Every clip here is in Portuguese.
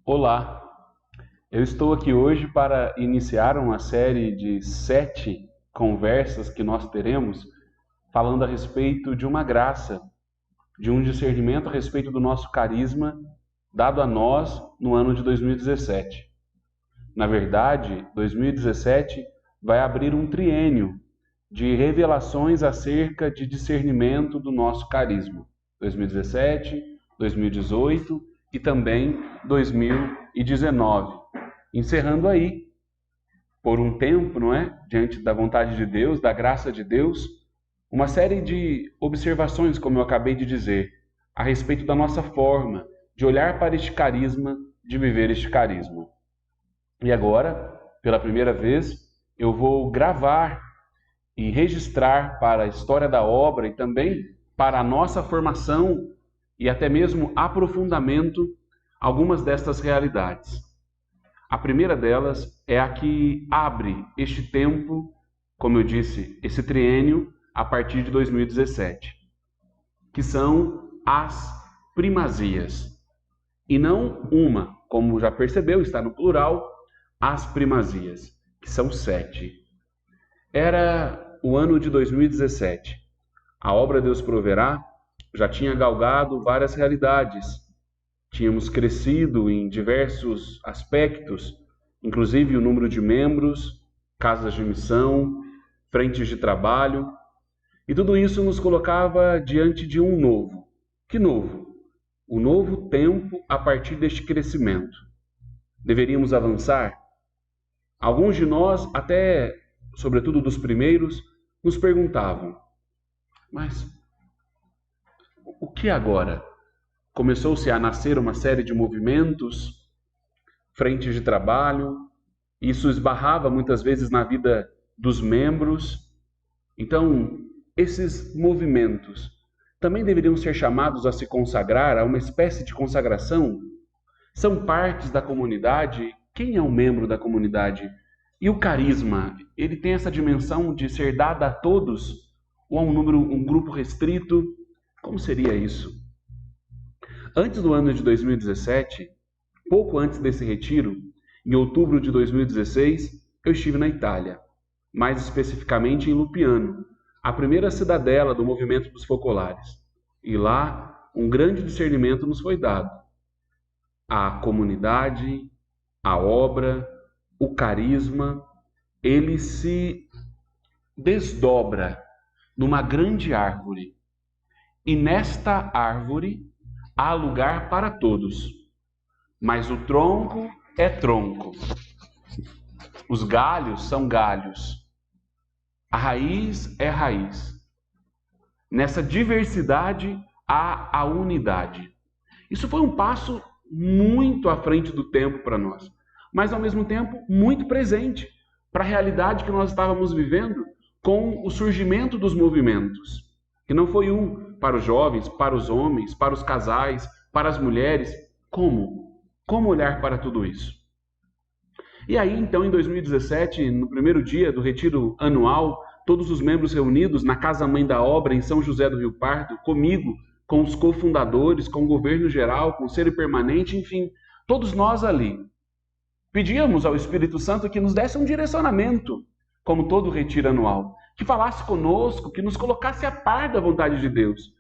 Olá, eu estou aqui hoje para iniciar uma série de 7 conversas que nós teremos falando a respeito de uma graça, de um discernimento a respeito do nosso carisma dado a nós no ano de 2017. Na verdade, 2017 vai abrir um triênio de revelações acerca de discernimento do nosso carisma. 2017, 2018 e também 2019. Encerrando aí, por um tempo, não é? Diante da vontade de Deus, da graça de Deus, uma série de observações, como eu acabei de dizer, a respeito da nossa forma de olhar para este carisma, de viver este carisma. E agora, pela primeira vez, eu vou gravar e registrar para a história da obra e também para a nossa formação e até mesmo aprofundamento algumas destas realidades. A primeira delas é a que abre este tempo, como eu disse, esse triênio a partir de 2017, que são as primazias. E não uma, como já percebeu, está no plural, as primazias, que são 7. Era o ano de 2017. A obra Deus Proverá já tinha galgado várias realidades. Tínhamos crescido em diversos aspectos, inclusive o número de membros, casas de missão, frentes de trabalho, e tudo isso nos colocava diante de um novo. Que novo? O novo tempo a partir deste crescimento. Deveríamos avançar? Alguns de nós, até sobretudo dos primeiros, nos perguntavam: mas o que agora? Começou-se a nascer uma série de movimentos, frentes de trabalho, e isso esbarrava muitas vezes na vida dos membros. Então, esses movimentos também deveriam ser chamados a se consagrar, a uma espécie de consagração? São partes da comunidade? Quem é um membro da comunidade? E o carisma, ele tem essa dimensão de ser dada a todos? Ou a um grupo restrito? Como seria isso? Antes do ano de 2017, pouco antes desse retiro, em outubro de 2016, eu estive na Itália, mais especificamente em Lupiano, a primeira cidadela do movimento dos focolares. E lá, um grande discernimento nos foi dado. A comunidade, a obra, o carisma, ele se desdobra numa grande árvore. E nesta árvore há lugar para todos, mas o tronco é tronco, os galhos são galhos, a raiz é raiz. Nessa diversidade há a unidade. Isso foi um passo muito à frente do tempo para nós, mas ao mesmo tempo muito presente para a realidade que nós estávamos vivendo com o surgimento dos movimentos, que não foi um para os jovens, para os homens, para os casais, para as mulheres. Como? Como olhar para tudo isso? E aí, então, em 2017, no primeiro dia do retiro anual, todos os membros reunidos na Casa Mãe da Obra, em São José do Rio Pardo, comigo, com os cofundadores, com o governo geral, conselho permanente, enfim, todos nós ali. Pedíamos ao Espírito Santo que nos desse um direcionamento, como todo retiro anual, que falasse conosco, que nos colocasse a par da vontade de Deus.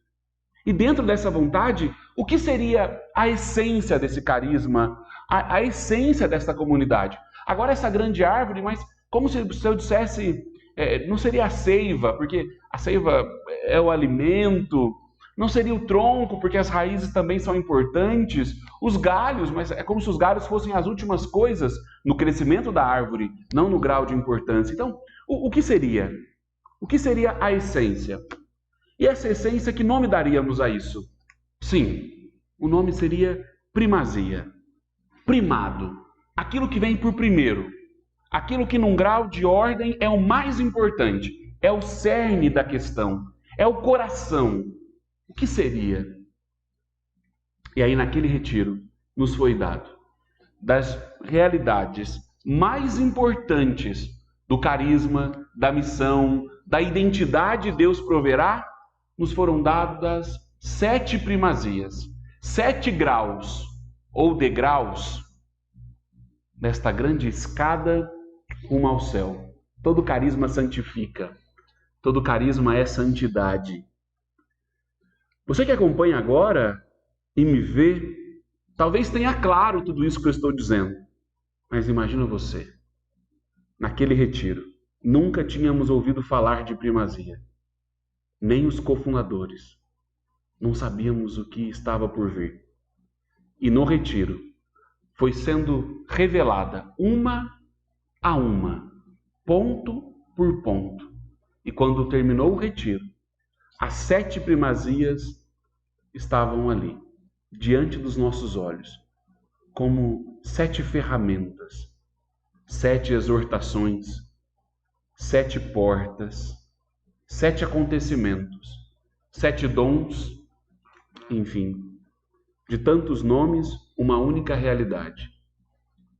E dentro dessa vontade, o que seria a essência desse carisma, a essência dessa comunidade? Agora essa grande árvore, mas como se eu dissesse, não seria a seiva, porque a seiva é o alimento, não seria o tronco, porque as raízes também são importantes, os galhos, mas é como se os galhos fossem as últimas coisas no crescimento da árvore, não no grau de importância. Então, o que seria? O que seria a essência? E essa essência, que nome daríamos a isso? Sim, o nome seria primazia, primado, aquilo que vem por primeiro, aquilo que num grau de ordem é o mais importante, é o cerne da questão, é o coração. O que seria? E aí naquele retiro nos foi dado das realidades mais importantes do carisma, da missão, da identidade Deus Proverá, nos foram dadas 7 primazias, 7 graus ou degraus desta grande escada rumo ao céu. Todo carisma santifica. Todo carisma é santidade. Você que acompanha agora e me vê, talvez tenha claro tudo isso que eu estou dizendo. Mas imagina você, naquele retiro, nunca tínhamos ouvido falar de primazia. Nem os cofundadores. Não sabíamos o que estava por vir. E no retiro, foi sendo revelada uma a uma, ponto por ponto. E quando terminou o retiro, as 7 primazias estavam ali, diante dos nossos olhos, como 7 ferramentas, 7 exortações, 7 portas, 7 acontecimentos, 7 dons, enfim, de tantos nomes, uma única realidade.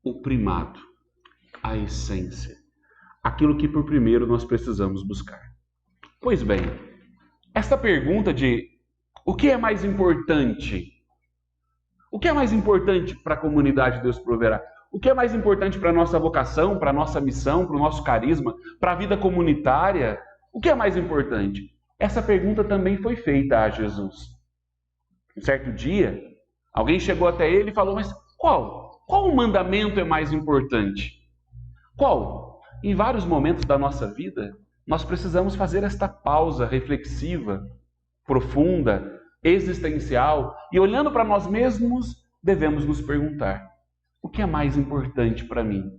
O primado, a essência, aquilo que por primeiro nós precisamos buscar. Pois bem, esta pergunta de o que é mais importante? O que é mais importante para a comunidade Deus Proverá? O que é mais importante para a nossa vocação, para a nossa missão, para o nosso carisma, para a vida comunitária? O que é mais importante? Essa pergunta também foi feita a Jesus. Um certo dia, alguém chegou até ele e falou, mas qual mandamento é mais importante? Qual? Em vários momentos da nossa vida, nós precisamos fazer esta pausa reflexiva, profunda, existencial, e olhando para nós mesmos, devemos nos perguntar, o que é mais importante para mim?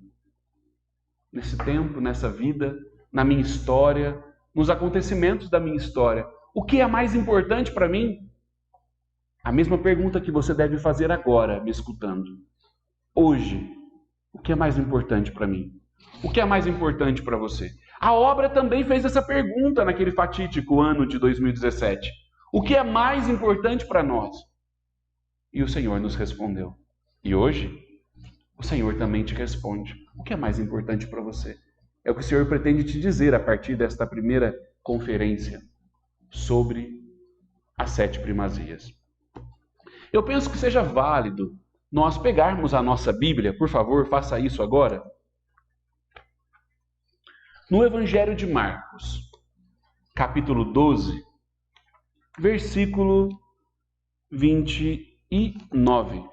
Nesse tempo, nessa vida, na minha história, nos acontecimentos da minha história, o que é mais importante para mim? A mesma pergunta que você deve fazer agora, me escutando. Hoje, o que é mais importante para mim? O que é mais importante para você? A obra também fez essa pergunta naquele fatídico ano de 2017. O que é mais importante para nós? E o Senhor nos respondeu. E hoje, o Senhor também te responde. O que é mais importante para você? É o que o Senhor pretende te dizer a partir desta primeira conferência sobre as 7 primazias. Eu penso que seja válido nós pegarmos a nossa Bíblia, por favor, faça isso agora. No Evangelho de Marcos, capítulo 12, versículo 29.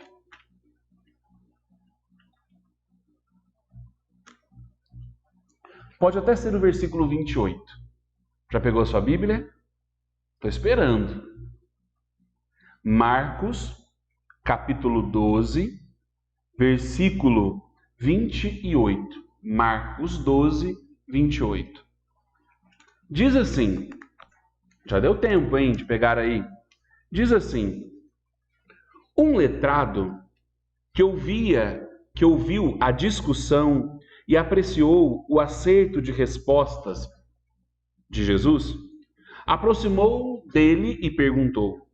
Pode até ser o versículo 28. Já pegou a sua Bíblia? Estou esperando. Marcos, capítulo 12, versículo 28. Marcos 12, 28. Diz assim, já deu tempo, hein, de pegar aí. Diz assim, um letrado que ouviu a discussão e apreciou o acerto de respostas de Jesus, aproximou dele e perguntou,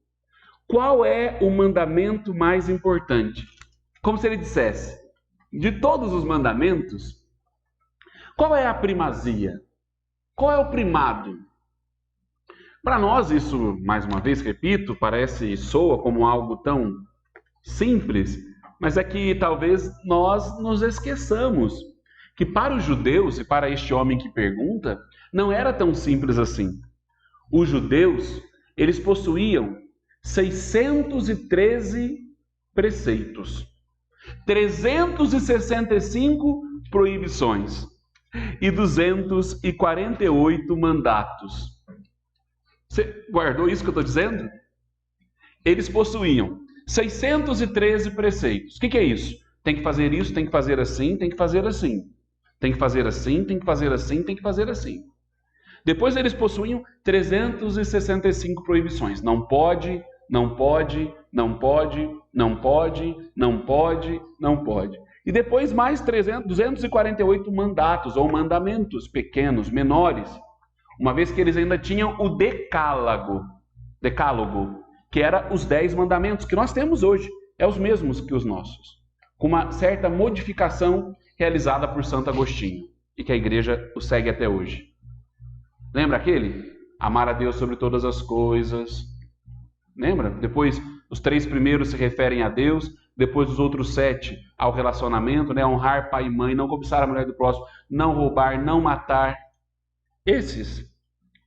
qual é o mandamento mais importante? Como se ele dissesse, de todos os mandamentos, qual é a primazia? Qual é o primado? Para nós, isso, mais uma vez, repito, soa como algo tão simples, mas é que talvez nós nos esqueçamos que para os judeus e para este homem que pergunta, não era tão simples assim. Os judeus, eles possuíam 613 preceitos, 365 proibições e 248 mandatos. Você guardou isso que eu estou dizendo? Eles possuíam 613 preceitos. O que é isso? Tem que fazer isso, tem que fazer assim, tem que fazer assim. Tem que fazer assim, tem que fazer assim, tem que fazer assim. Depois eles possuíam 365 proibições. Não pode, não pode, não pode, não pode, não pode, não pode. E depois mais 248 mandatos ou mandamentos pequenos, menores. Uma vez que eles ainda tinham o decálogo, que era os 10 mandamentos que nós temos hoje. É os mesmos que os nossos. Com uma certa modificação realizada por Santo Agostinho. E que a igreja o segue até hoje. Lembra aquele? Amar a Deus sobre todas as coisas. Lembra? Depois, os 3 primeiros se referem a Deus. depois dos outros 7 ao relacionamento, né? Honrar pai e mãe, não cobiçar a mulher do próximo, não roubar, não matar. Esses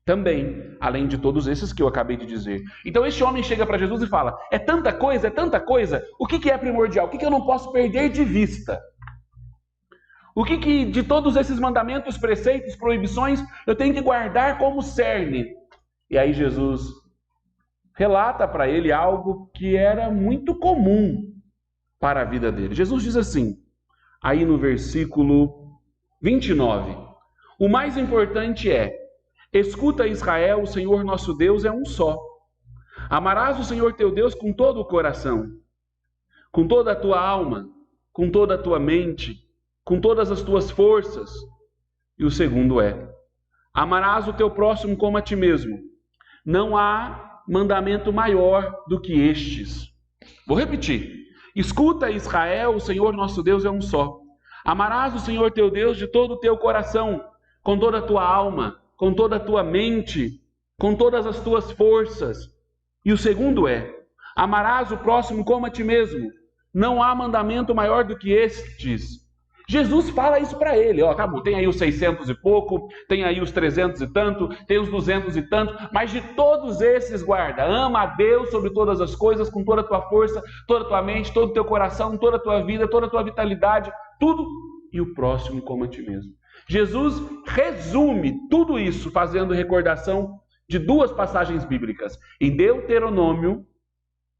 também, além de todos esses que eu acabei de dizer. Então este homem chega para Jesus e fala, é tanta coisa, o que é primordial? O que eu não posso perder de vista? O que de todos esses mandamentos, preceitos, proibições, eu tenho que guardar como cerne? E aí Jesus relata para ele algo que era muito comum para a vida dele. Jesus diz assim, aí no versículo 29, o mais importante é, escuta Israel, o Senhor nosso Deus é um só. Amarás o Senhor teu Deus com todo o coração, com toda a tua alma, com toda a tua mente, com todas as tuas forças. E o segundo é, amarás o teu próximo como a ti mesmo. Não há mandamento maior do que estes. Vou repetir. Escuta, Israel, o Senhor nosso Deus é um só. Amarás o Senhor teu Deus de todo o teu coração, com toda a tua alma, com toda a tua mente, com todas as tuas forças. E o segundo é, amarás o próximo como a ti mesmo. Não há mandamento maior do que estes. Jesus fala isso para ele, ó, tá bom, tem aí os 600 e pouco, tem aí os 300 e tanto, tem os 200 e tanto, mas de todos esses guarda, ama a Deus sobre todas as coisas, com toda a tua força, toda a tua mente, todo o teu coração, toda a tua vida, toda a tua vitalidade, tudo, e o próximo como a ti mesmo. Jesus resume tudo isso fazendo recordação de duas passagens bíblicas, em Deuteronômio,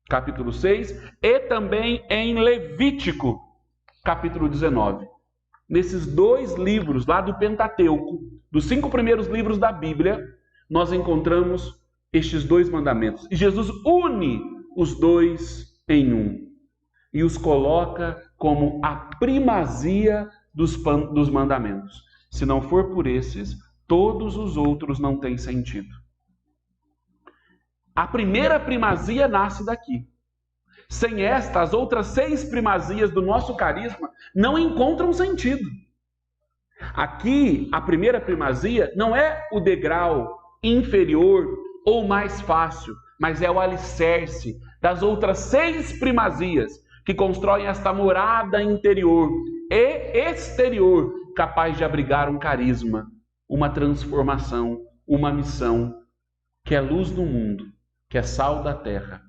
capítulo 6, e também em Levítico, capítulo 19. Nesses dois livros lá do Pentateuco, dos 5 primeiros livros da Bíblia, nós encontramos estes dois mandamentos. E Jesus une os dois em um e os coloca como a primazia dos mandamentos. Se não for por esses, todos os outros não têm sentido. A primeira primazia nasce daqui. Sem esta, as outras 6 primazias do nosso carisma não encontram sentido. Aqui, a primeira primazia não é o degrau inferior ou mais fácil, mas é o alicerce das outras 6 primazias que constroem esta morada interior e exterior capaz de abrigar um carisma, uma transformação, uma missão que é luz do mundo, que é sal da terra.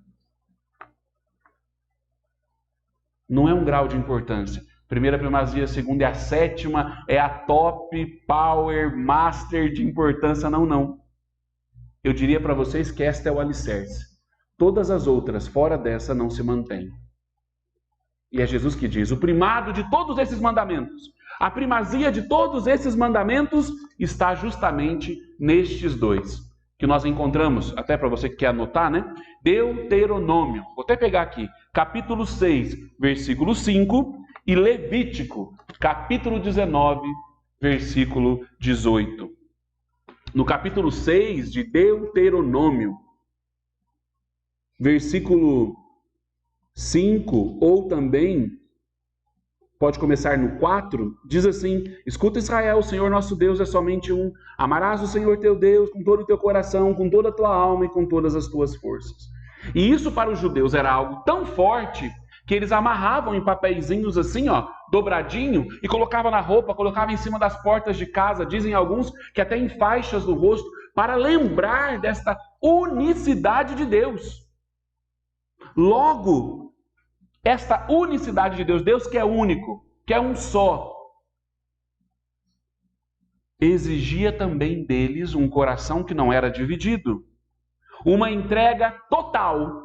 Não é um grau de importância. Primeira primazia, segunda é a 7ª, é a top, power, master de importância. Não. Eu diria para vocês que esta é o alicerce. Todas as outras, fora dessa, não se mantêm. E é Jesus que diz, o primado de todos esses mandamentos, a primazia de todos esses mandamentos está justamente nestes dois, que nós encontramos, até para você que quer anotar, né? Deuteronômio, vou até pegar aqui, capítulo 6, versículo 5, e Levítico, capítulo 19, versículo 18. No capítulo 6 de Deuteronômio, versículo 5, ou também, pode começar no 4, diz assim, escuta Israel, o Senhor nosso Deus é somente um, amarás o Senhor teu Deus com todo o teu coração, com toda a tua alma e com todas as tuas forças. E isso para os judeus era algo tão forte que eles amarravam em papeizinhos assim, ó, dobradinho, e colocavam na roupa, colocavam em cima das portas de casa, dizem alguns que até em faixas no rosto, para lembrar desta unicidade de Deus. Logo, esta unicidade de Deus, Deus que é único, que é um só, exigia também deles um coração que não era dividido. Uma entrega total,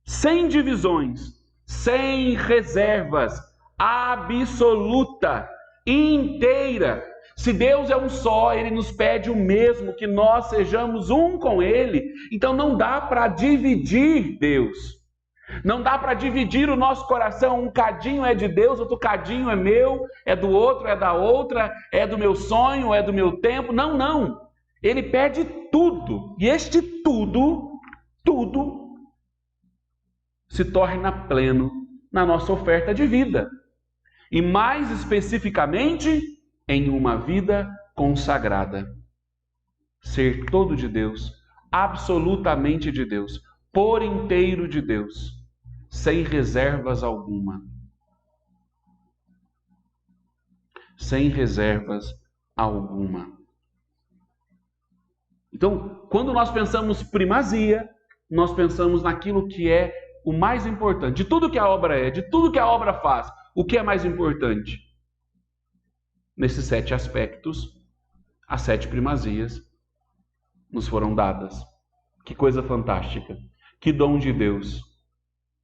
sem divisões, sem reservas, absoluta, inteira. Se Deus é um só, Ele nos pede o mesmo, que nós sejamos um com Ele. Então não dá para dividir Deus. Não dá para dividir o nosso coração. Um cadinho é de Deus, outro cadinho é meu, é do outro, é da outra, é do meu sonho, é do meu tempo. Não. Ele pede tudo. E este tudo se torna pleno na nossa oferta de vida. E mais especificamente, em uma vida consagrada. Ser todo de Deus, absolutamente de Deus, por inteiro de Deus. sem reservas alguma. Sem reservas alguma. Então, quando nós pensamos primazia, nós pensamos naquilo que é o mais importante. De tudo que a obra é, de tudo que a obra faz, o que é mais importante? Nesses 7 aspectos, as 7 primazias nos foram dadas. Que coisa fantástica. Que dom de Deus.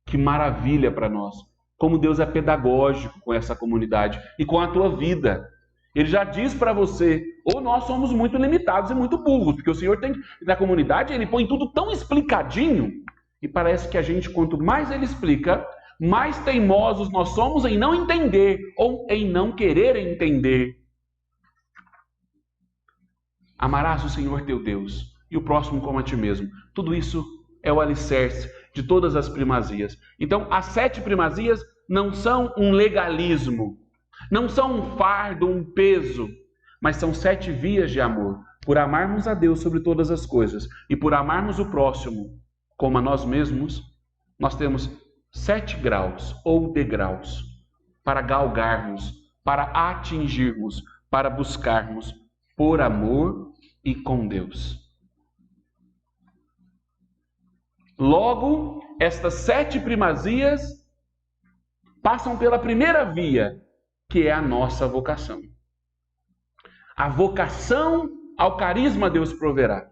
Que maravilha para nós. Como Deus é pedagógico com essa comunidade e com a tua vida. Ele já diz para você, ou nós somos muito limitados e muito burros, porque o Senhor tem, na comunidade, ele põe tudo tão explicadinho, e parece que a gente, quanto mais ele explica, mais teimosos nós somos em não entender, ou em não querer entender. Amarás o Senhor teu Deus, e o próximo como a ti mesmo. Tudo isso é o alicerce de todas as primazias. Então, as 7 primazias não são um legalismo, não são um fardo, um peso, mas são 7 vias de amor. Por amarmos a Deus sobre todas as coisas e por amarmos o próximo como a nós mesmos, nós temos 7 graus ou degraus para galgarmos, para atingirmos, para buscarmos por amor e com Deus. Logo, estas 7 primazias passam pela primeira via, que é a nossa vocação. A vocação ao carisma Deus proverá.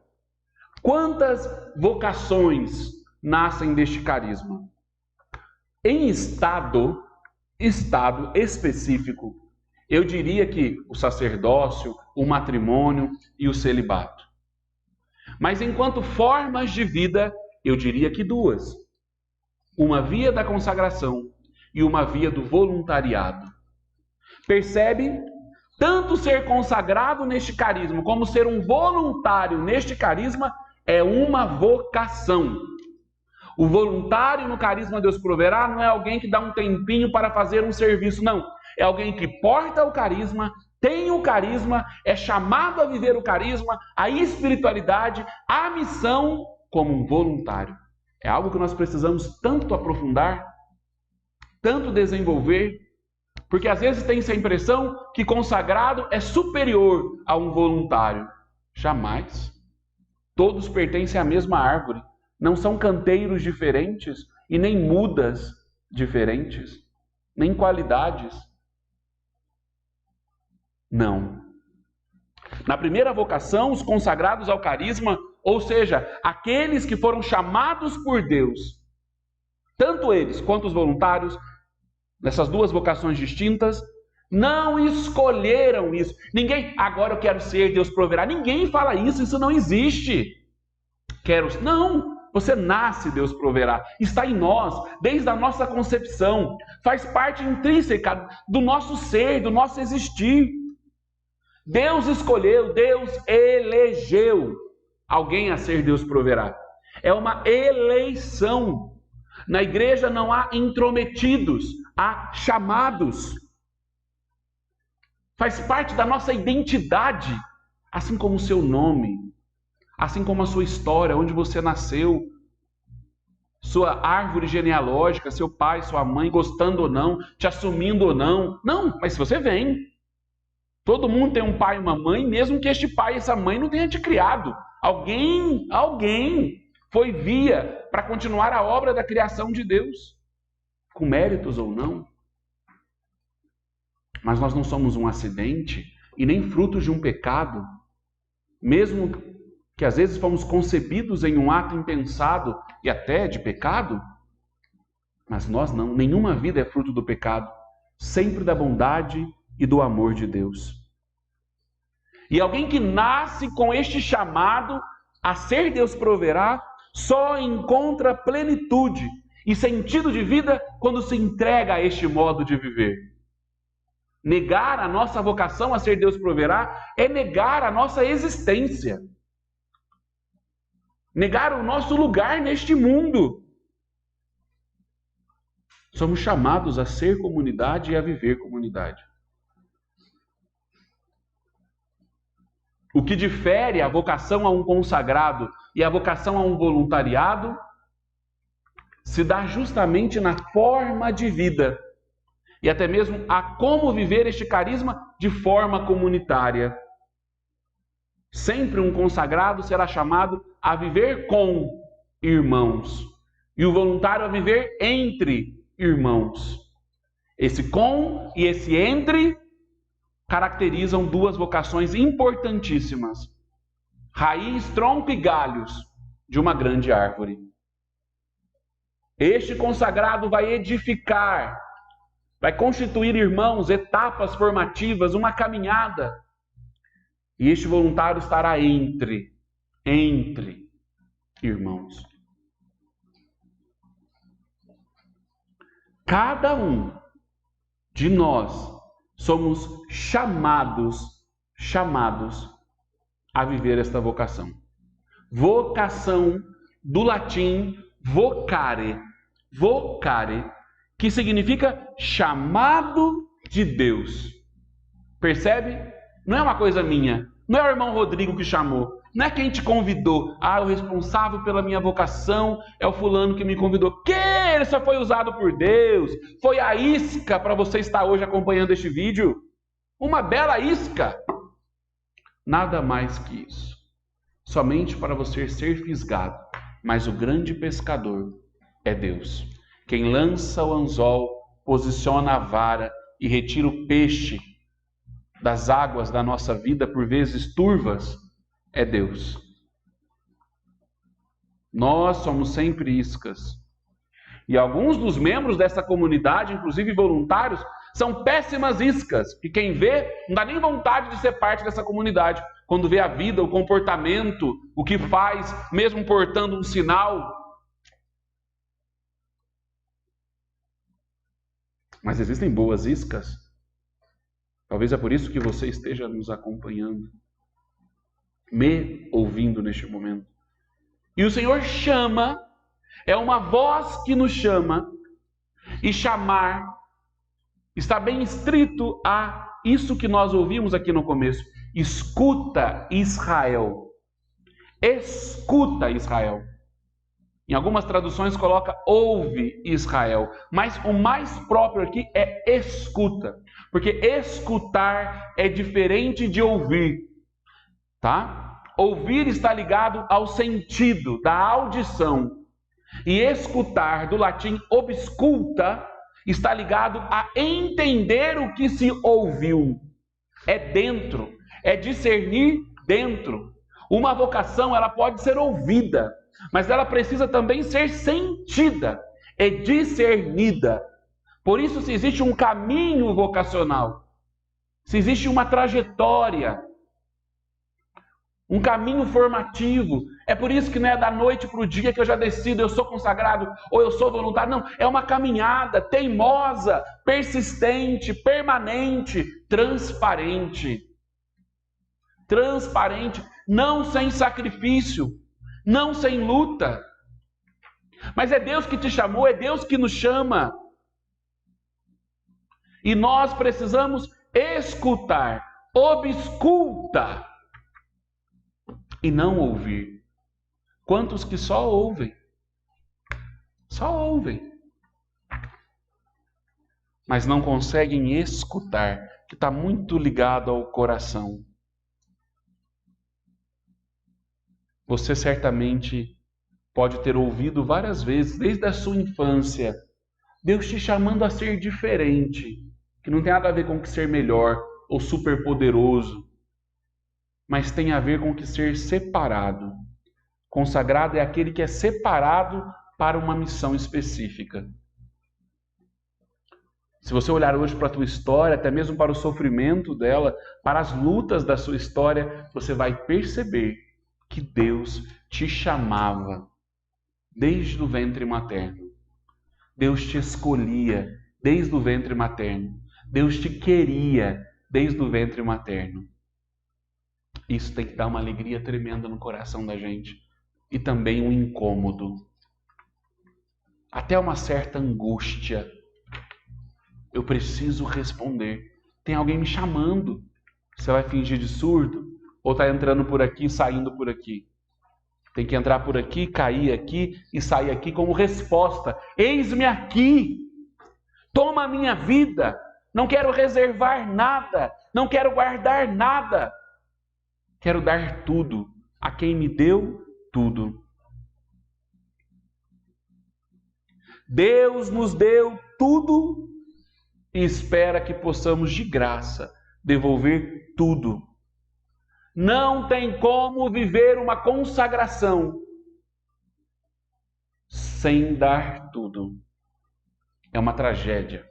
Quantas vocações nascem deste carisma? Em estado específico, eu diria que o sacerdócio, o matrimônio e o celibato. Mas enquanto formas de vida, eu diria que 2. Uma via da consagração e uma via do voluntariado. Percebe? Tanto ser consagrado neste carisma como ser um voluntário neste carisma é uma vocação. O voluntário no carisma Deus proverá não é alguém que dá um tempinho para fazer um serviço, não. É alguém que porta o carisma, tem o carisma, é chamado a viver o carisma, a espiritualidade, a missão como um voluntário. É algo que nós precisamos tanto aprofundar, tanto desenvolver, porque às vezes tem essa impressão que consagrado é superior a um voluntário. Jamais. Todos pertencem à mesma árvore. Não são canteiros diferentes e nem mudas diferentes, nem qualidades. Não. Na primeira vocação, os consagrados ao carisma, ou seja, aqueles que foram chamados por Deus, tanto eles quanto os voluntários, nessas 2 vocações distintas, não escolheram isso. Ninguém, agora eu quero ser, Deus proverá. Ninguém fala isso, isso não existe. Não, você nasce, Deus proverá. Está em nós, desde a nossa concepção. Faz parte intrínseca do nosso ser, do nosso existir. Deus escolheu, Deus elegeu alguém a ser Deus proverá. É uma eleição. Na igreja não há intrometidos, há chamados. Faz parte da nossa identidade, assim como o seu nome, assim como a sua história, onde você nasceu, sua árvore genealógica, seu pai, sua mãe, gostando ou não, te assumindo ou não. Não, mas se você vem. Todo mundo tem um pai e uma mãe, mesmo que este pai e essa mãe não tenham te criado. Alguém foi via para continuar a obra da criação de Deus, com méritos ou não. Mas nós não somos um acidente e nem frutos de um pecado, mesmo que às vezes fomos concebidos em um ato impensado e até de pecado, mas nós não. Nenhuma vida é fruto do pecado, sempre da bondade e do amor de Deus. E alguém que nasce com este chamado a ser Deus proverá, só encontra plenitude e sentido de vida quando se entrega a este modo de viver. Negar a nossa vocação a ser Deus proverá é negar a nossa existência. Negar o nosso lugar neste mundo. Somos chamados a ser comunidade e a viver comunidade. O que difere a vocação a um consagrado e a vocação a um voluntariado se dá justamente na forma de vida e até mesmo a como viver este carisma de forma comunitária. Sempre um consagrado será chamado a viver com irmãos e o voluntário a viver entre irmãos. Esse com e esse entre caracterizam duas vocações importantíssimas: raiz, tronco e galhos de uma grande árvore. Este consagrado vai edificar, vai constituir irmãos, etapas formativas, uma caminhada. E este voluntário estará entre irmãos. Cada um de nós somos chamados a viver esta vocação. Vocação do latim vocare, que significa chamado de Deus. Percebe? Não é uma coisa minha, não é o irmão Rodrigo que chamou, não é quem te convidou. O responsável pela minha vocação é o fulano que me convidou. Ele só foi usado por Deus, foi a isca para você estar hoje acompanhando este vídeo. Uma bela isca. Nada mais que isso. Somente para você ser fisgado. Mas o grande pescador é Deus. Quem lança o anzol, posiciona a vara e retira o peixe das águas da nossa vida, por vezes turvas, é Deus. Nós somos sempre iscas. E alguns dos membros dessa comunidade, inclusive voluntários, são péssimas iscas. Que quem vê, não dá nem vontade de ser parte dessa comunidade. Quando vê a vida, o comportamento, o que faz, mesmo portando um sinal. Mas existem boas iscas. Talvez é por isso que você esteja nos acompanhando, me ouvindo neste momento. E o Senhor chama, é uma voz que nos chama, e chamar está bem estrito a isso que nós ouvimos aqui no começo. Escuta, Israel. Escuta, Israel. Em algumas traduções coloca ouve, Israel. Mas o mais próprio aqui é escuta. Porque escutar é diferente de ouvir. Tá? Ouvir está ligado ao sentido da audição. E escutar, do latim obsculta, está ligado a entender o que se ouviu. É dentro, é discernir dentro. Uma vocação, ela pode ser ouvida, mas ela precisa também ser sentida, é discernida. Por isso, se existe um caminho vocacional, se existe uma trajetória, um caminho formativo, é por isso que não é da noite para o dia que eu já decido, eu sou consagrado ou eu sou voluntário. Não, é uma caminhada teimosa, persistente, permanente, transparente. Transparente, não sem sacrifício, não sem luta. Mas é Deus que te chamou, é Deus que nos chama. E nós precisamos escutar, obsculta, e não ouvir. Quantos que só ouvem? Só ouvem. Mas não conseguem escutar, que está muito ligado ao coração. Você certamente pode ter ouvido várias vezes, desde a sua infância, Deus te chamando a ser diferente, que não tem nada a ver com que ser melhor ou superpoderoso, mas tem a ver com que ser separado. Consagrado é aquele que é separado para uma missão específica. Se você olhar hoje para a tua história, até mesmo para o sofrimento dela, para as lutas da sua história, você vai perceber que Deus te chamava desde o ventre materno. Deus te escolhia desde o ventre materno. Deus te queria desde o ventre materno. Isso tem que dar uma alegria tremenda no coração da gente. E também um incômodo. Até uma certa angústia. Eu preciso responder. Tem alguém me chamando. Você vai fingir de surdo? Ou está entrando por aqui, saindo por aqui? Tem que entrar por aqui, cair aqui e sair aqui como resposta. Eis-me aqui. Toma a minha vida. Não quero reservar nada. Não quero guardar nada. Quero dar tudo a quem me deu tudo. Deus nos deu tudo e espera que possamos de graça devolver tudo. Não tem como viver uma consagração sem dar tudo. É uma tragédia.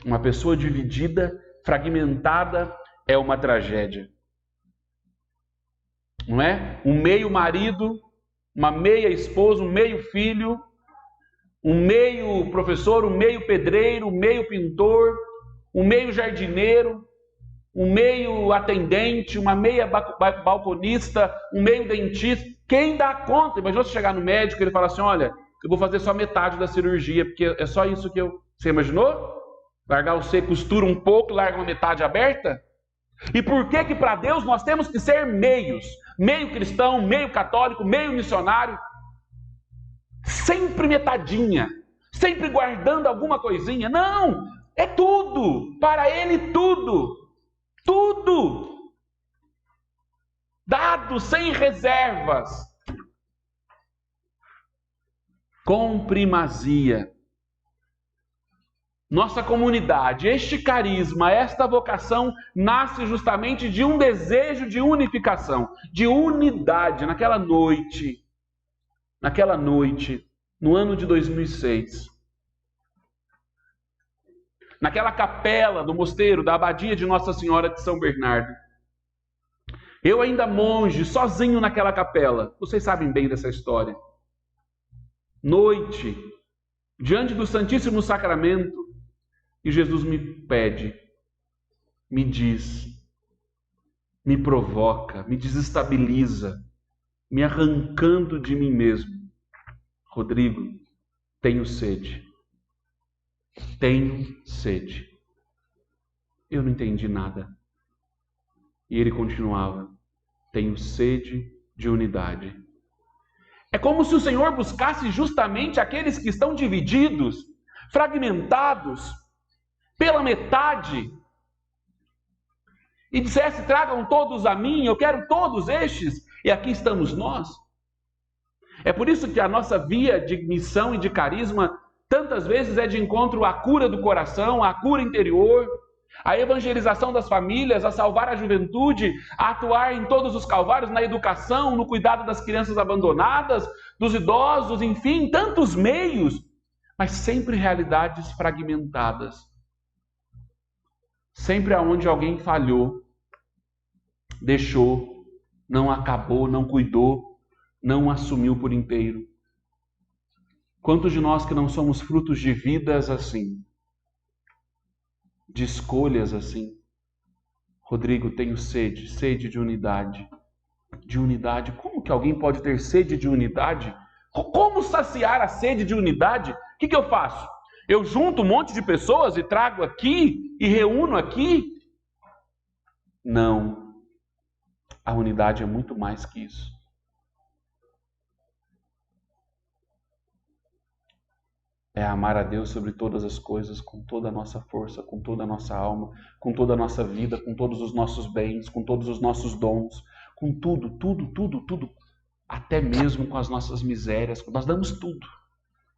Uma pessoa dividida, fragmentada, é uma tragédia. Não é? Um meio marido, uma meia esposa, um meio filho, um meio professor, um meio pedreiro, um meio pintor, um meio jardineiro, um meio atendente, uma meia balconista, um meio dentista. Quem dá conta? Imagina você chegar no médico e ele fala assim, olha, eu vou fazer só metade da cirurgia, porque é só isso que eu... Você imaginou? Largar o C, costura um pouco, larga uma metade aberta? E por que para Deus nós temos que ser meios? Meio cristão, meio católico, meio missionário. Sempre metadinha. Sempre guardando alguma coisinha. Não! É tudo! Para Ele tudo! Tudo! Dado sem reservas. Com primazia. Nossa comunidade, este carisma, esta vocação nasce justamente de um desejo de unificação, de unidade. Naquela noite, no ano de 2006, naquela capela do mosteiro da abadia de Nossa Senhora de São Bernardo, eu ainda monge, sozinho naquela capela, vocês sabem bem dessa história. Noite, diante do Santíssimo Sacramento, e Jesus me pede, me diz, me provoca, me desestabiliza, me arrancando de mim mesmo. Rodrigo, tenho sede. Tenho sede. Eu não entendi nada. E ele continuava, tenho sede de unidade. É como se o Senhor buscasse justamente aqueles que estão divididos, fragmentados, pela metade, e dissesse, tragam todos a mim, eu quero todos estes, e aqui estamos nós. É por isso que a nossa via de missão e de carisma, tantas vezes é de encontro à cura do coração, à cura interior, à evangelização das famílias, a salvar a juventude, a atuar em todos os calvários, na educação, no cuidado das crianças abandonadas, dos idosos, enfim, tantos meios, mas sempre realidades fragmentadas. Sempre aonde alguém falhou, deixou, não acabou, não cuidou, não assumiu por inteiro. Quantos de nós que não somos frutos de vidas assim? De escolhas assim? Rodrigo, tenho sede, sede de unidade. De unidade. Como que alguém pode ter sede de unidade? Como saciar a sede de unidade? O que eu faço? Eu junto um monte de pessoas e trago aqui e reúno aqui? Não. A unidade é muito mais que isso. É amar a Deus sobre todas as coisas, com toda a nossa força, com toda a nossa alma, com toda a nossa vida, com todos os nossos bens, com todos os nossos dons, com tudo, tudo, tudo, tudo. Até mesmo com as nossas misérias. Nós damos tudo.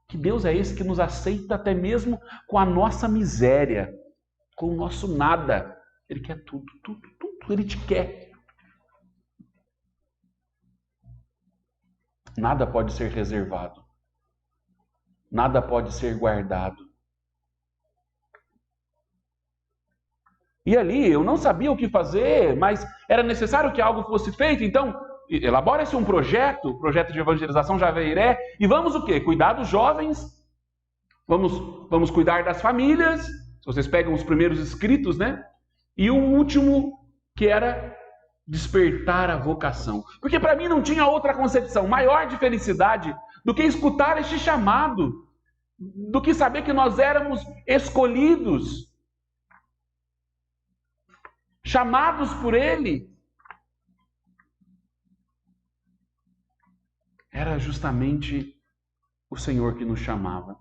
Que Deus é esse que nos aceita até mesmo com a nossa miséria, com o nosso nada. Ele quer tudo, tudo, tudo. Ele te quer. Nada pode ser reservado. Nada pode ser guardado. E ali eu não sabia o que fazer, mas era necessário que algo fosse feito, então elabora-se um projeto de evangelização Javeiré, e vamos o quê? Cuidar dos jovens, vamos cuidar das famílias, se vocês pegam os primeiros escritos, né? E o último, que era despertar a vocação. Porque para mim não tinha outra concepção maior de felicidade do que escutar este chamado, do que saber que nós éramos escolhidos, chamados por Ele. era justamente o Senhor que nos chamava.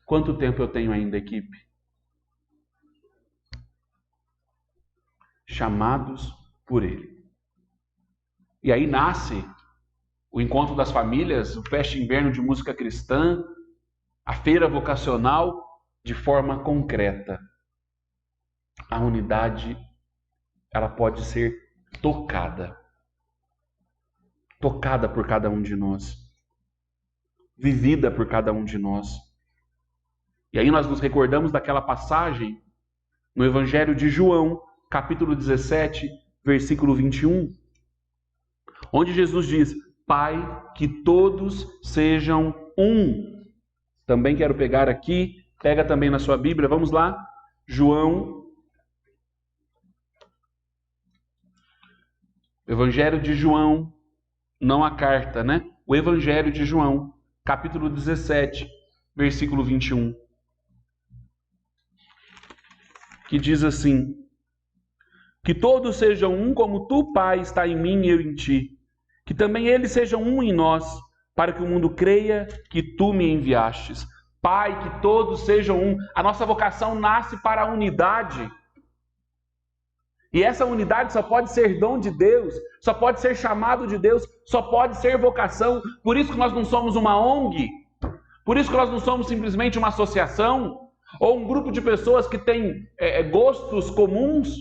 Quanto tempo eu tenho ainda, equipe? Chamados por Ele. E aí nasce o Encontro das Famílias, o Festa Inverno de Música Cristã, a feira vocacional, de forma concreta. A unidade, ela pode ser tocada por cada um de nós, vivida por cada um de nós. E aí nós nos recordamos daquela passagem no Evangelho de João, capítulo 17, versículo 21, onde Jesus diz: Pai, que todos sejam um. Também quero pegar aqui, pega também na sua Bíblia, vamos lá, João, Evangelho de João, não a carta, né? O Evangelho de João, capítulo 17, versículo 21. Que diz assim: que todos sejam um como tu, Pai, está em mim e eu em ti. Que também eles sejam um em nós, para que o mundo creia que tu me enviastes. Pai, que todos sejam um. A nossa vocação nasce para a unidade. E essa unidade só pode ser dom de Deus, só pode ser chamado de Deus, só pode ser vocação. Por isso que nós não somos uma ONG, por isso que nós não somos simplesmente uma associação, ou um grupo de pessoas que têm gostos comuns.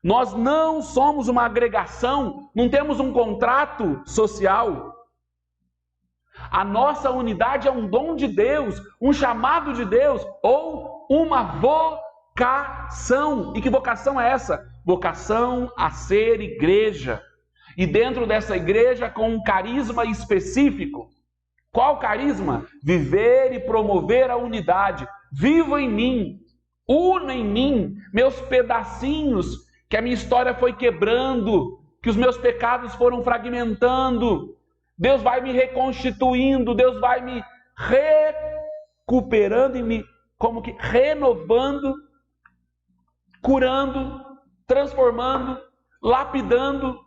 Nós não somos uma agregação, não temos um contrato social. A nossa unidade é um dom de Deus, um chamado de Deus, ou uma vocação. E que vocação é essa? Vocação a ser igreja. E dentro dessa igreja com um carisma específico. Qual carisma? Viver e promover a unidade. Viva em mim, una em mim meus pedacinhos que a minha história foi quebrando, que os meus pecados foram fragmentando. Deus vai me reconstituindo, Deus vai me recuperando e me como que renovando, curando, transformando, lapidando.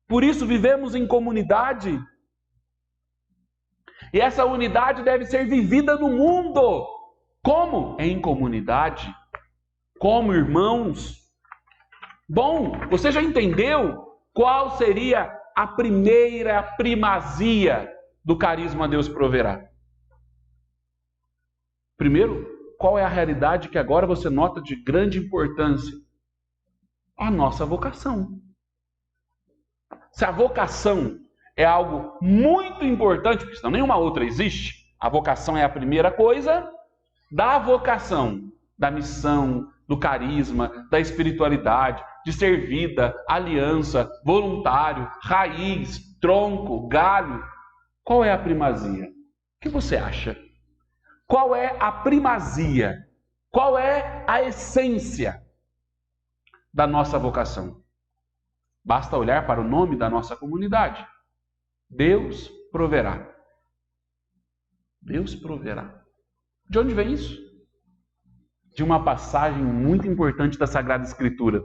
Por isso vivemos em comunidade. E essa unidade deve ser vivida no mundo. Como? Em comunidade. Como irmãos. Bom, você já entendeu qual seria a primeira primazia do carisma Deus proverá? Primeiro, qual é a realidade que agora você nota de grande importância? A nossa vocação. Se a vocação é algo muito importante, porque senão nenhuma outra existe, a vocação é a primeira coisa, da vocação, da missão, do carisma, da espiritualidade, de ser vida, aliança, voluntário, raiz, tronco, galho. Qual é a primazia? O que você acha? Qual é a primazia? Qual é a essência da nossa vocação? Basta olhar para o nome da nossa comunidade. Deus proverá. Deus proverá. De onde vem isso? De uma passagem muito importante da Sagrada Escritura.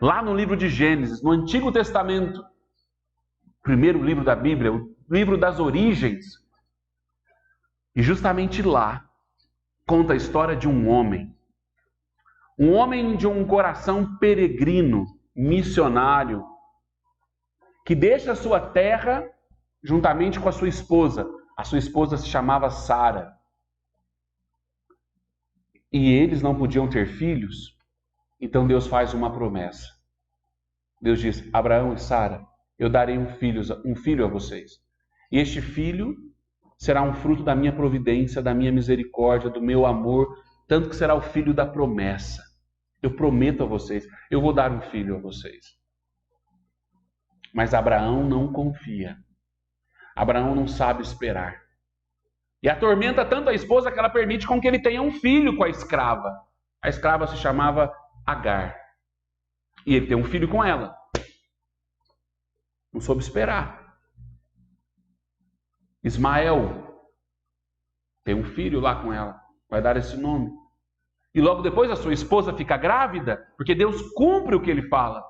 Lá no livro de Gênesis, no Antigo Testamento, primeiro livro da Bíblia, o livro das origens. E justamente lá conta a história de um homem de um coração peregrino, missionário, que deixa a sua terra juntamente com a sua esposa. A sua esposa se chamava Sara. E eles não podiam ter filhos, então Deus faz uma promessa. Deus diz: Abraão e Sara, eu darei um filho a vocês. E este filho será um fruto da minha providência, da minha misericórdia, do meu amor, tanto que será o filho da promessa. Eu prometo a vocês, eu vou dar um filho a vocês. Mas Abraão não confia. Abraão não sabe esperar. E atormenta tanto a esposa que ela permite com que ele tenha um filho com a escrava. A escrava se chamava Agar. E ele tem um filho com ela. Não soube esperar. Ismael tem um filho lá com ela. Vai dar esse nome. E logo depois a sua esposa fica grávida, porque Deus cumpre o que ele fala.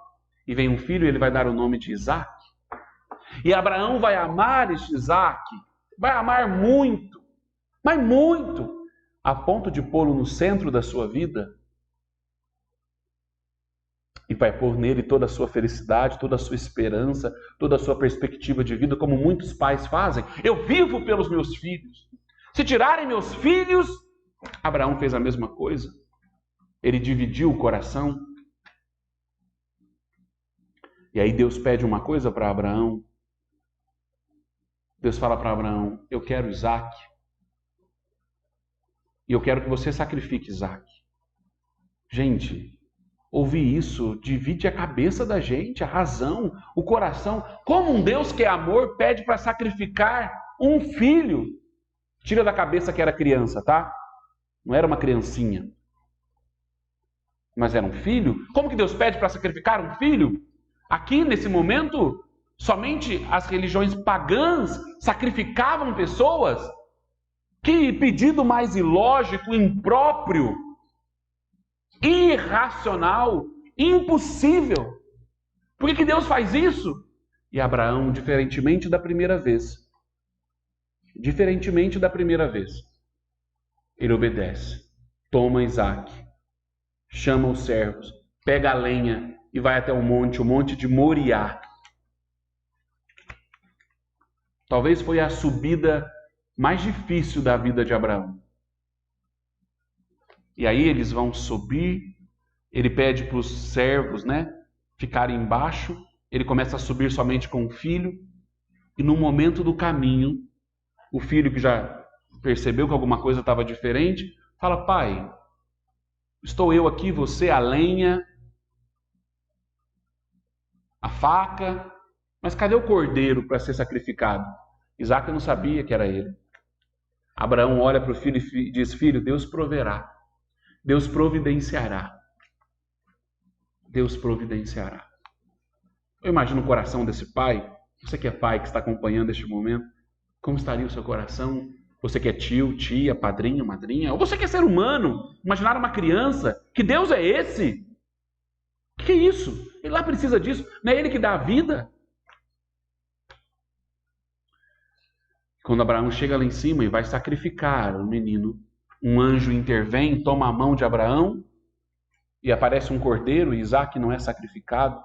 E vem um filho e ele vai dar o nome de Isaac. E Abraão vai amar este Isaac, vai amar muito, mas muito, a ponto de pô-lo no centro da sua vida. E vai pôr nele toda a sua felicidade, toda a sua esperança, toda a sua perspectiva de vida, como muitos pais fazem. Eu vivo pelos meus filhos. Se tirarem meus filhos, Abraão fez a mesma coisa. Ele dividiu o coração. E aí Deus pede uma coisa para Abraão. Deus fala para Abraão: eu quero Isaac. E eu quero que você sacrifique Isaac. Gente, ouvir isso divide a cabeça da gente, a razão, o coração. Como um Deus que é amor pede para sacrificar um filho? Tira da cabeça que era criança, tá? Não era uma criancinha. Mas era um filho? Como que Deus pede para sacrificar um filho? Aqui, nesse momento, somente as religiões pagãs sacrificavam pessoas? Que pedido mais ilógico, impróprio, irracional, impossível. Por que Deus faz isso? E Abraão, diferentemente da primeira vez, ele obedece. Toma Isaac, chama os servos, pega a lenha e vai até o monte de Moriá. Talvez foi a subida mais difícil da vida de Abraão. E aí eles vão subir, ele pede para os servos, ficarem embaixo, ele começa a subir somente com o filho, e no momento do caminho, o filho, que já percebeu que alguma coisa estava diferente, fala: pai, estou eu aqui, você, a lenha, a faca, mas cadê o cordeiro para ser sacrificado? Isaac não sabia que era ele. Abraão olha para o filho e diz: filho, Deus proverá. Deus providenciará. Deus providenciará. Eu imagino o coração desse pai. Você que é pai, que está acompanhando este momento, como estaria o seu coração? Você que é tio, tia, padrinho, madrinha, ou você que é ser humano, imaginar uma criança. Que Deus é esse? Que é isso? Ele lá precisa disso. Não é ele que dá a vida? Quando Abraão chega lá em cima e vai sacrificar o menino, um anjo intervém, toma a mão de Abraão e aparece um cordeiro, e Isaac não é sacrificado.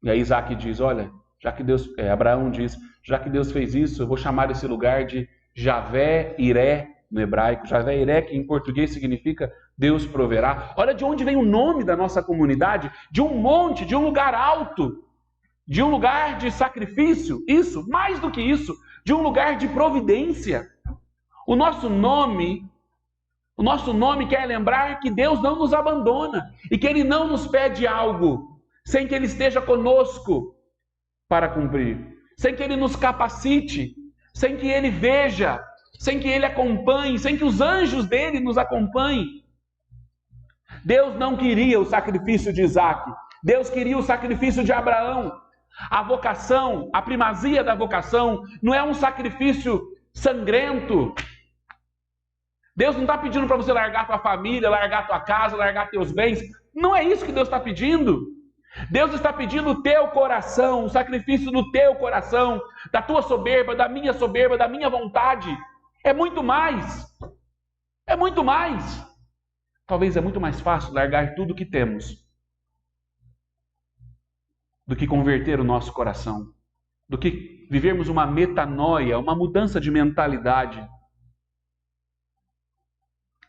E aí Isaac diz: olha, Abraão diz: já que Deus fez isso, eu vou chamar esse lugar de Javé Iré, no hebraico. Javé Iré, que em português significa Deus proverá. Olha de onde vem o nome da nossa comunidade: de um monte, de um lugar alto, de um lugar de sacrifício. Isso, mais do que isso, de um lugar de providência. O nosso nome quer lembrar que Deus não nos abandona e que Ele não nos pede algo sem que Ele esteja conosco para cumprir, sem que Ele nos capacite, sem que Ele veja, sem que Ele acompanhe, sem que os anjos dele nos acompanhem. Deus não queria o sacrifício de Isaac, Deus queria o sacrifício de Abraão. A vocação, a primazia da vocação, não é um sacrifício sangrento. Deus não está pedindo para você largar tua família, largar tua casa, largar teus bens. Não é isso que Deus está pedindo. Deus está pedindo o teu coração, o sacrifício do teu coração, da tua soberba, da minha vontade. É muito mais. É muito mais. Talvez é muito mais fácil largar tudo que temos do que converter o nosso coração, do que vivermos uma metanoia, uma mudança de mentalidade.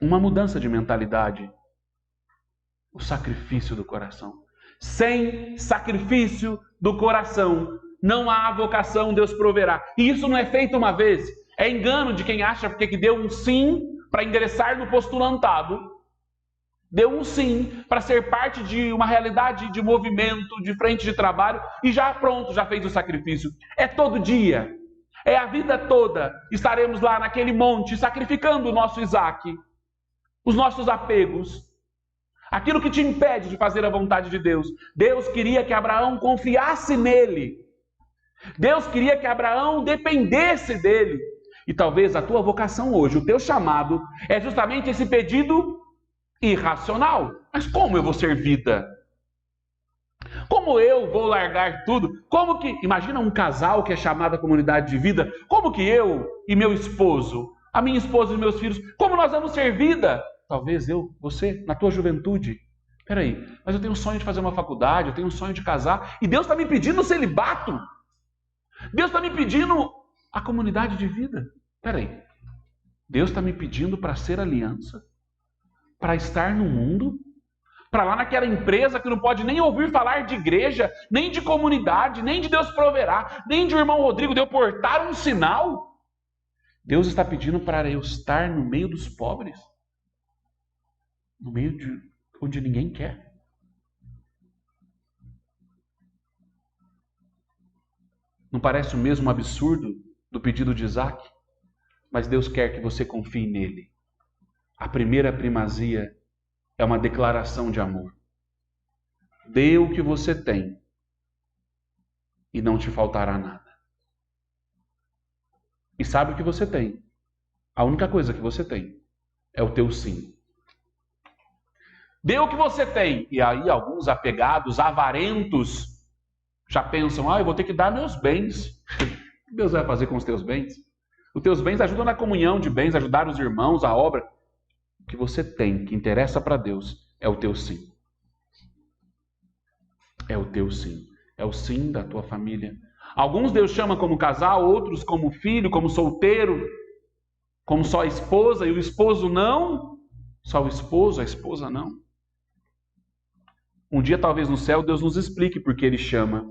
Uma mudança de mentalidade. O sacrifício do coração. Sem sacrifício do coração, não há vocação, Deus proverá. E isso não é feito uma vez. É engano de quem acha que deu um sim para ingressar no postulantado. Deu um sim para ser parte de uma realidade de movimento, de frente de trabalho, e já pronto, já fez o sacrifício. É todo dia. É a vida toda. Estaremos lá naquele monte sacrificando o nosso Isaac. Os nossos apegos, aquilo que te impede de fazer a vontade de Deus. Deus queria que Abraão confiasse nele. Deus queria que Abraão dependesse dele. E talvez a tua vocação hoje, o teu chamado, é justamente esse pedido irracional. Mas como eu vou ser vida? Como eu vou largar tudo? Como que, imagina um casal que é chamado a comunidade de vida, como que eu e meu esposo, a minha esposa e meus filhos, como nós vamos ser vida? Talvez você, na tua juventude. Peraí, mas eu tenho um sonho de fazer uma faculdade, eu tenho um sonho de casar, e Deus está me pedindo o celibato. Deus está me pedindo a comunidade de vida. Peraí, Deus está me pedindo para ser aliança, para estar no mundo, para lá naquela empresa que não pode nem ouvir falar de igreja, nem de comunidade, nem de Deus proverá, nem de o irmão Rodrigo de eu portar um sinal. Deus está pedindo para eu estar no meio dos pobres, no meio de onde ninguém quer. Não parece o mesmo absurdo do pedido de Isaac? Mas Deus quer que você confie nele. A primeira primazia é uma declaração de amor. Dê o que você tem e não te faltará nada. E sabe o que você tem? A única coisa que você tem é o teu sim. Dê o que você tem. E aí alguns apegados, avarentos, já pensam, eu vou ter que dar meus bens. O que Deus vai fazer com os teus bens? Os teus bens ajudam na comunhão de bens, ajudar os irmãos, a obra. O que você tem, que interessa para Deus, é o teu sim. É o teu sim. É o sim da tua família. Alguns Deus chama como casal, outros como filho, como solteiro, como só a esposa, e o esposo não. Só o esposo, a esposa não. Um dia, talvez no céu, Deus nos explique porque Ele chama.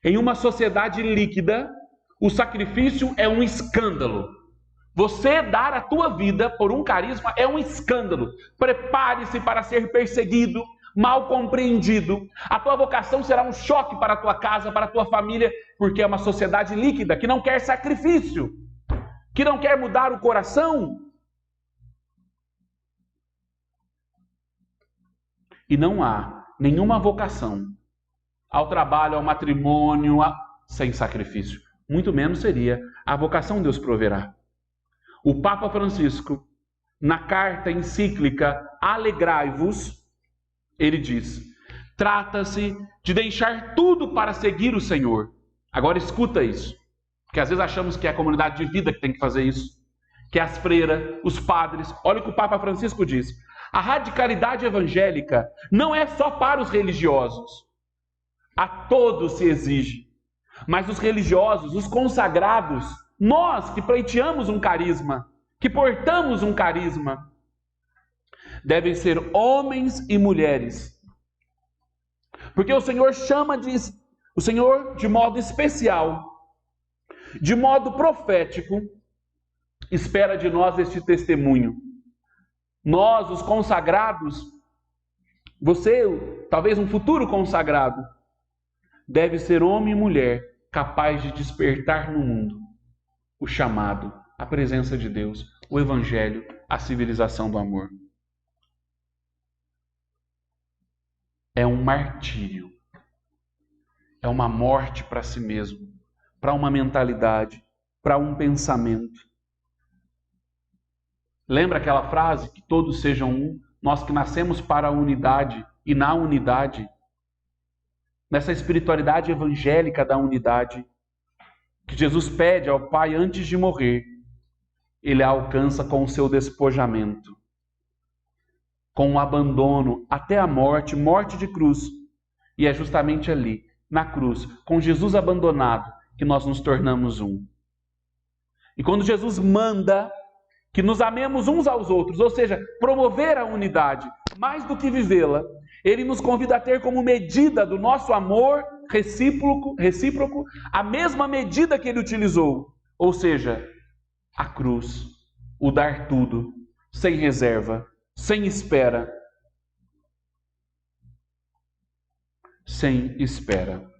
Em uma sociedade líquida, o sacrifício é um escândalo. Você dar a tua vida por um carisma é um escândalo. Prepare-se para ser perseguido, mal compreendido. A tua vocação será um choque para a tua casa, para a tua família, porque é uma sociedade líquida que não quer sacrifício, que não quer mudar o coração. E não há nenhuma vocação ao trabalho, ao matrimônio, sem sacrifício. Muito menos seria a vocação Deus proverá. O Papa Francisco, na carta encíclica Alegrai-vos, ele diz: trata-se de deixar tudo para seguir o Senhor. Agora escuta isso, porque às vezes achamos que é a comunidade de vida que tem que fazer isso, que é as freiras, os padres. Olha o que o Papa Francisco diz: a radicalidade evangélica não é só para os religiosos. A todos se exige. Mas os religiosos, os consagrados, nós que pleiteamos um carisma, que portamos um carisma, devem ser homens e mulheres. Porque o Senhor de modo especial, de modo profético, espera de nós este testemunho. Nós, os consagrados, você, talvez um futuro consagrado, deve ser homem e mulher capaz de despertar no mundo o chamado, a presença de Deus, o evangelho, a civilização do amor. É um martírio. É uma morte para si mesmo, para uma mentalidade, para um pensamento. Lembra aquela frase, que todos sejam um? Nós que nascemos para a unidade e na unidade, nessa espiritualidade evangélica da unidade, que Jesus pede ao Pai antes de morrer, Ele a alcança com o seu despojamento, com o abandono até a morte, morte de cruz. E é justamente ali, na cruz, com Jesus abandonado, que nós nos tornamos um. E quando Jesus manda que nos amemos uns aos outros, ou seja, promover a unidade, mais do que vivê-la, Ele nos convida a ter como medida do nosso amor recíproco a mesma medida que Ele utilizou, ou seja, a cruz, o dar tudo, sem reserva, sem espera. Sem espera.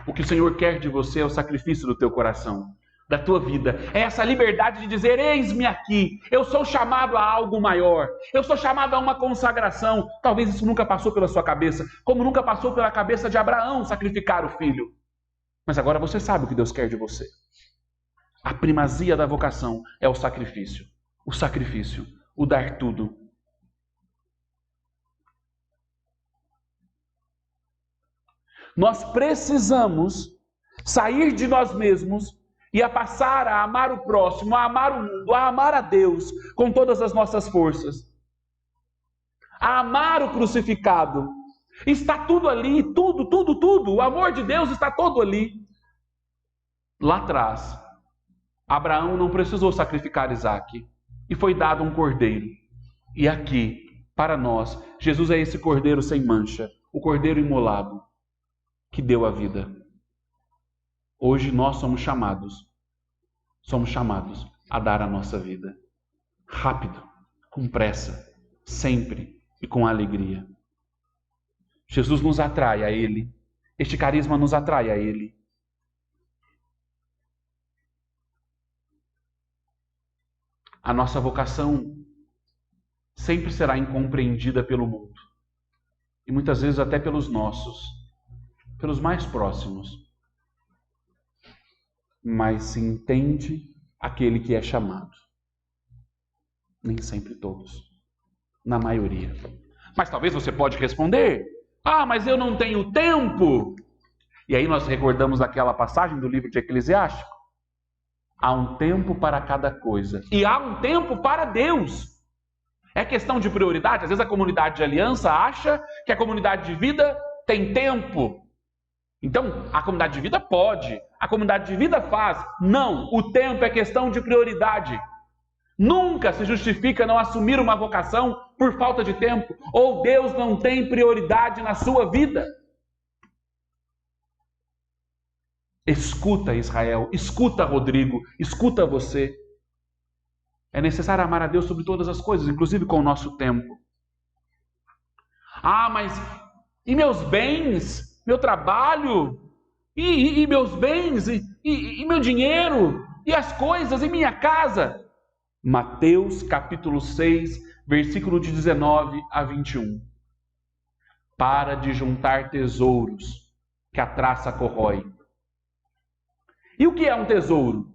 O que o Senhor quer de você é o sacrifício do teu coração, da tua vida. É essa liberdade de dizer: eis-me aqui, eu sou chamado a algo maior, eu sou chamado a uma consagração. Talvez isso nunca passou pela sua cabeça, como nunca passou pela cabeça de Abraão sacrificar o filho. Mas agora você sabe o que Deus quer de você. A primazia da vocação é o sacrifício, o dar tudo. Nós precisamos sair de nós mesmos e a passar a amar o próximo, a amar o mundo, a amar a Deus com todas as nossas forças. A amar o crucificado. Está tudo ali, tudo. O amor de Deus está todo ali. Lá atrás, Abraão não precisou sacrificar Isaque e foi dado um cordeiro. E aqui, para nós, Jesus é esse cordeiro sem mancha, o cordeiro imolado que deu a vida. Hoje nós somos chamados a dar a nossa vida. Rápido, com pressa, sempre e com alegria. Jesus nos atrai a Ele. Este carisma nos atrai a Ele. A nossa vocação sempre será incompreendida pelo mundo. E muitas vezes até pelos nossos, pelos mais próximos. Mas se entende aquele que é chamado. Nem sempre todos. Na maioria. Mas talvez você pode responder: ah, mas eu não tenho tempo. E aí nós recordamos aquela passagem do livro de Eclesiástico. Há um tempo para cada coisa. E há um tempo para Deus. É questão de prioridade. Às vezes a comunidade de aliança acha que a comunidade de vida tem tempo. Então, a comunidade de vida pode. A comunidade de vida faz. Não, o tempo é questão de prioridade. Nunca se justifica não assumir uma vocação por falta de tempo. Ou Deus não tem prioridade na sua vida. Escuta, Israel, escuta, Rodrigo, escuta você. É necessário amar a Deus sobre todas as coisas, inclusive com o nosso tempo. Ah, mas e meus bens? Meu trabalho? E meus bens? E meu dinheiro? E as coisas? E minha casa? Mateus capítulo 6, versículo de 19 a 21. Para de juntar tesouros que a traça corrói. E o que é um tesouro?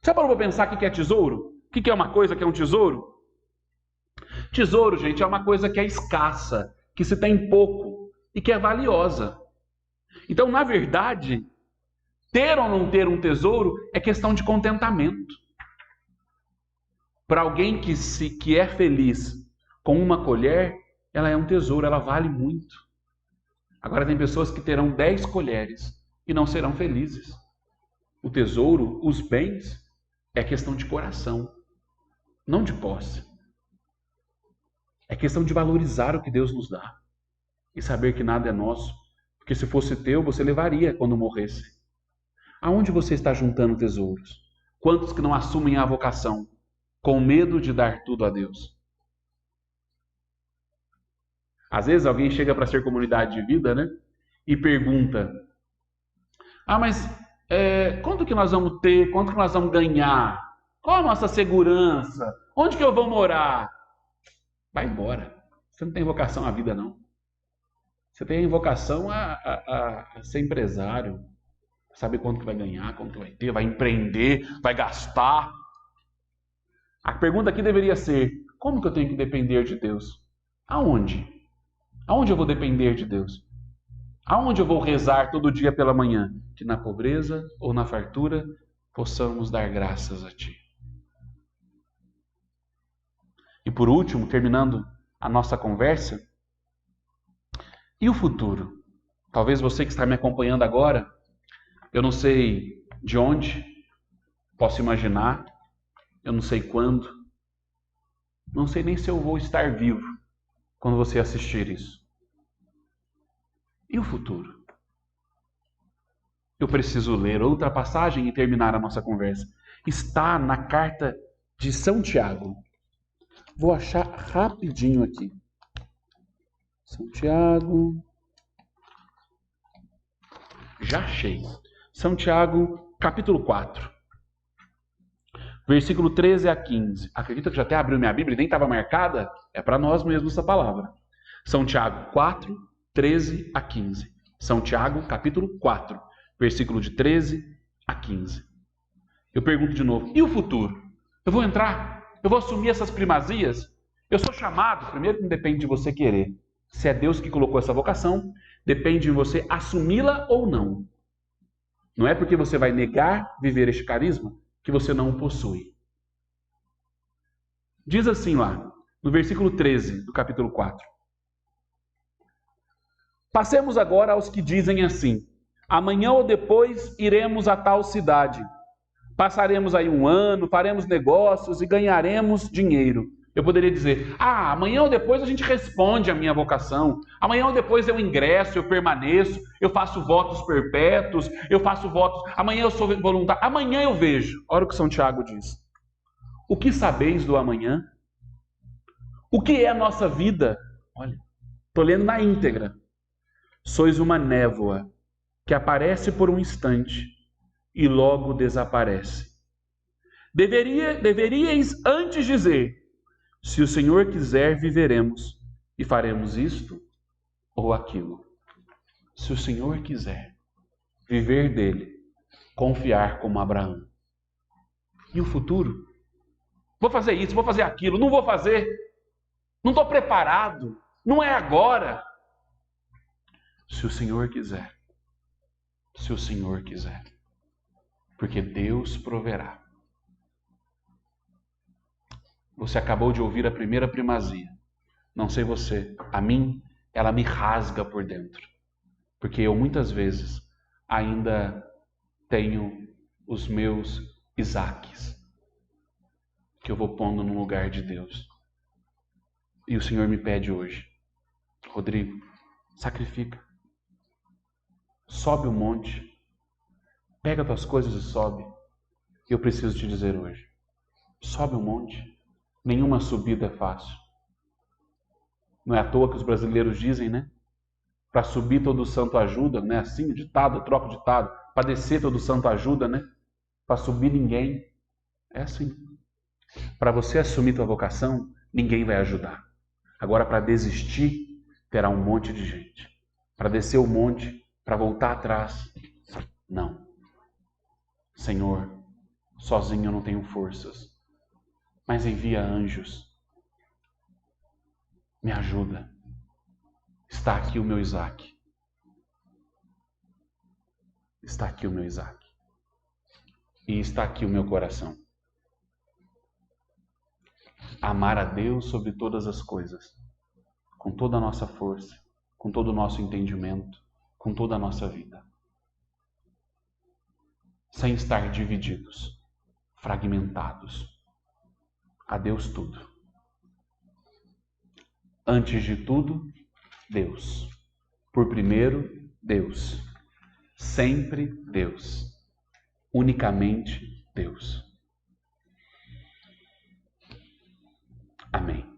Já parou para pensar o que é tesouro? O que é uma coisa que é um tesouro? Tesouro, gente, é uma coisa que é escassa, que se tem pouco e que é valiosa. Então, na verdade, ter ou não ter um tesouro é questão de contentamento. Para alguém que é feliz com uma colher, ela é um tesouro, ela vale muito. Agora tem pessoas que terão 10 colheres e não serão felizes. O tesouro, os bens, é questão de coração, não de posse. É questão de valorizar o que Deus nos dá e saber que nada é nosso, porque se fosse teu, você levaria quando morresse. Aonde você está juntando tesouros? Quantos que não assumem a vocação com medo de dar tudo a Deus? Às vezes alguém chega para ser comunidade de vida, né? E pergunta: ah, mas quanto que nós vamos ter? Quanto que nós vamos ganhar? Qual a nossa segurança? Onde que eu vou morar? Vai embora. Você não tem vocação à vida, não. Você tem vocação a ser empresário. Saber quanto que vai ganhar, quanto que vai ter, vai empreender, vai gastar. A pergunta aqui deveria ser: como que eu tenho que depender de Deus? Aonde? Aonde eu vou depender de Deus? Aonde eu vou rezar todo dia pela manhã? Que na pobreza ou na fartura possamos dar graças a Ti. E por último, terminando a nossa conversa, e o futuro? Talvez você que está me acompanhando agora, eu não sei de onde, posso imaginar, eu não sei quando, não sei nem se eu vou estar vivo quando você assistir isso. E o futuro? Eu preciso ler outra passagem e terminar a nossa conversa. Está na carta de São Tiago. Vou achar rapidinho aqui. São Tiago. Já achei. São Tiago, capítulo 4. Versículo 13 a 15. Acredita que já até abriu minha Bíblia e nem estava marcada? É para nós mesmos essa palavra. São Tiago 4, 13 a 15. São Tiago, capítulo 4, versículo de 13 a 15. Eu pergunto de novo: e o futuro? Eu vou entrar? Eu vou assumir essas primazias? Eu sou chamado, primeiro que não depende de você querer. Se é Deus que colocou essa vocação, depende de você assumi-la ou não. Não é porque você vai negar viver este carisma que você não o possui. Diz assim lá, no versículo 13 do capítulo 4. Passemos agora aos que dizem assim: amanhã ou depois iremos a tal cidade. Passaremos aí um ano, faremos negócios e ganharemos dinheiro. Eu poderia dizer, amanhã ou depois a gente responde à minha vocação. Amanhã ou depois eu ingresso, eu permaneço, eu faço votos perpétuos, eu faço votos. Amanhã eu sou voluntário, amanhã eu vejo. Olha o que São Tiago diz. O que sabeis do amanhã? O que é a nossa vida? Olha, estou lendo na íntegra. Sois uma névoa que aparece por um instante e logo desaparece. Deveríeis antes dizer: se o Senhor quiser, viveremos e faremos isto ou aquilo. Se o Senhor quiser, viver dele, confiar como Abraão. E o futuro? Vou fazer isso, vou fazer aquilo, não vou fazer. Não estou preparado, não é agora. Se o Senhor quiser, se o Senhor quiser, porque Deus proverá. Você acabou de ouvir a primeira primazia. Não sei você, a mim, ela me rasga por dentro. Porque eu muitas vezes ainda tenho os meus Isaques, que eu vou pondo no lugar de Deus. E o Senhor me pede hoje: Rodrigo, sacrifica. Sobe o monte. Pega tuas coisas e sobe. Eu preciso te dizer hoje: sobe o monte. Nenhuma subida é fácil. Não é à toa que os brasileiros dizem, né? Para subir todo santo ajuda, né? Assim, o ditado, eu troco o ditado. Para descer todo santo ajuda, né? Para subir ninguém. É assim. Para você assumir tua vocação, ninguém vai ajudar. Agora, para desistir, terá um monte de gente. Para descer o monte, para voltar atrás, não. Senhor, sozinho eu não tenho forças, mas envia anjos. Me ajuda. Está aqui o meu Isaque. Está aqui o meu Isaque. E está aqui o meu coração. Amar a Deus sobre todas as coisas, com toda a nossa força, com todo o nosso entendimento, com toda a nossa vida. Sem estar divididos, fragmentados. A Deus tudo. Antes de tudo, Deus. Por primeiro, Deus. Sempre Deus. Unicamente Deus. Amém.